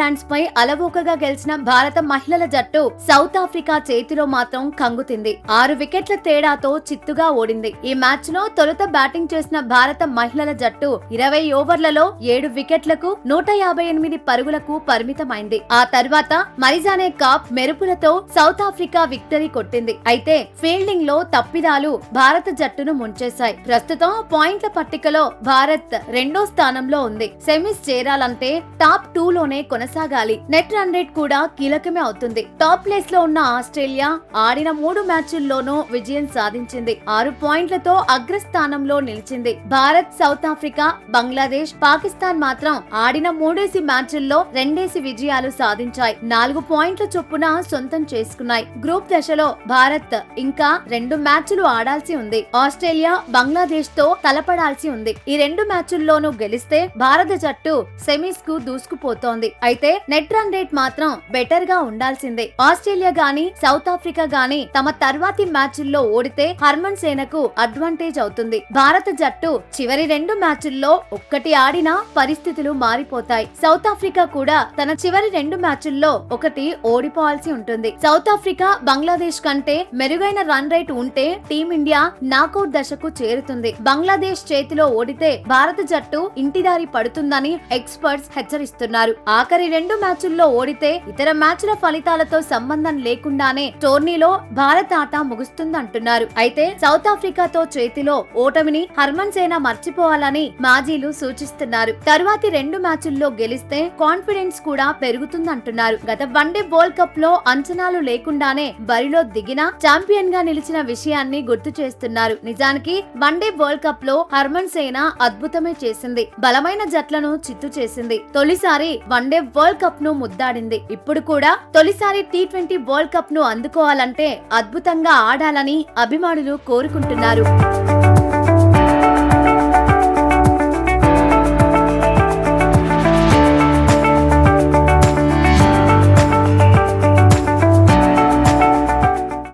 Netherlands పై అలవోకగా గెలిచిన భారత మహిళల జట్టు సౌత్ ఆఫ్రికా చేతిలో మాత్రం కంగుతింది. 6 వికెట్ల తేడాతో చిత్తుగా ఓడింది. ఈ మ్యాచ్ లో తొలుత బ్యాటింగ్ చేసిన భారత మహిళల జట్టు 20 ఓవర్లలో 7 వికెట్లకు 158 పరుగులకు పరిమితమైంది. ఆ తర్వాత మరిజానే కాప్ మెరుపులతో సౌత్ ఆఫ్రికా విక్టరీ కొట్టింది. అయితే ఫీల్డింగ్ లో తప్పిదాలు భారత జట్టును ముంచేశాయి. ప్రస్తుతం పాయింట్ల పట్టికలో భారత్ 2వ స్థానంలో ఉంది. సెమీస్ చేరాలంటే టాప్ 2 లోనే కొనసాగాలి. నెట్ రన్ రేట్ కూడా కీలకమే అవుతుంది. టాప్ ప్లేస్ లో ఉన్న ఆస్ట్రేలియా ఆడిన 3 మ్యాచ్ల్లోనూ విజయం సాధించింది. 6 పాయింట్లతో అగ్రస్థానంలో నిలిచింది. భారత్, సౌత్ ఆఫ్రికా, బంగ్లాదేశ్, పాకిస్తాన్ మాత్రం ఆడిన 3 మ్యాచ్ల్లో 2 విజయాలు సాధించాయి. 4 పాయింట్ల చొప్పున సొంతం చేసుకున్నాయి. గ్రూప్ దశలో భారత్ ఇంకా 2 మ్యాచ్లు ఆడాల్సి ఉంది. ఆస్ట్రేలియా, బంగ్లాదేశ్ తో తలపడాల్సి ఉంది. ఈ 2 మ్యాచ్ల్లోనూ గెలిస్తే భారత జట్టు సెమీస్ కు దూసుకుపోతోంది. అయితే నెట్ రన్ రేట్ మాత్రం బెటర్ గా ఉండాల్సిందే. ఆస్ట్రేలియా గాని సౌత్ ఆఫ్రికా గాని తమ తర్వాతి మ్యాచ్ల్లో ఓడితే హర్మన్ సేనకు అడ్వాంటేజ్ అవుతుంది. భారత జట్టు చివరి 2 మ్యాచ్ల్లో ఒక్కటి ఆడినా పరిస్థితులు మారిపోతాయి. సౌత్ ఆఫ్రికా కూడా తన చివరి 2 మ్యాచ్ల్లో ఒకటి ఓడిపోవాల్సి ఉంటుంది. సౌత్ ఆఫ్రికా బంగ్లాదేశ్ కంటే మెరుగైన రన్ రేట్ ఉంటే టీమిండియా నాకౌట్ దశకు చేరుతుంది. బంగ్లాదేశ్ చేతిలో ఓడితే భారత జట్టు ఇంటిదారి పడుతుందని ఎక్స్పర్ట్స్ హెచ్చరిస్తున్నారు. ఆఖరి 2 మ్యాచ్ల్లో ఓడితే ఇతర మ్యాచ్ల ఫలితాలతో సంబంధం లేకుండానే టోర్నీలో భారత ఆట ముగుస్తుందంటున్నారు. అయితే సౌత్ ఆఫ్రికాతో చేతిలో ఓటమిని హర్మన్ సేన మర్చిపోవాలని మాజీలు సూచిస్తున్నారు. తరువాతి 2 మ్యాచ్ల్లో గెలిస్తే కాన్ఫిడెన్స్ కూడా పెరుగుతుందంటున్నారు. గత వన్డే వరల్డ్ కప్ లో అంచనాలు లేకుండానే బరిలో దిగిన ఛాంపియన్ గా నిలిచిన విషయాన్ని గుర్తు చేస్తున్నారు. నిజానికి వన్డే వరల్డ్ కప్ లో హర్మన్ సేన అద్భుతమే చేసింది. బలమైన జట్లను చిత్తు చేసింది. తొలిసారి వన్డే వరల్డ్ కప్ ను ముద్దాడింది. ఇప్పుడు కూడా తొలిసారి T20 వరల్డ్ కప్ ను అందుకోవాలంటే అద్భుతంగా ఆడాలని అభిమానులు కోరుకుంటున్నారు.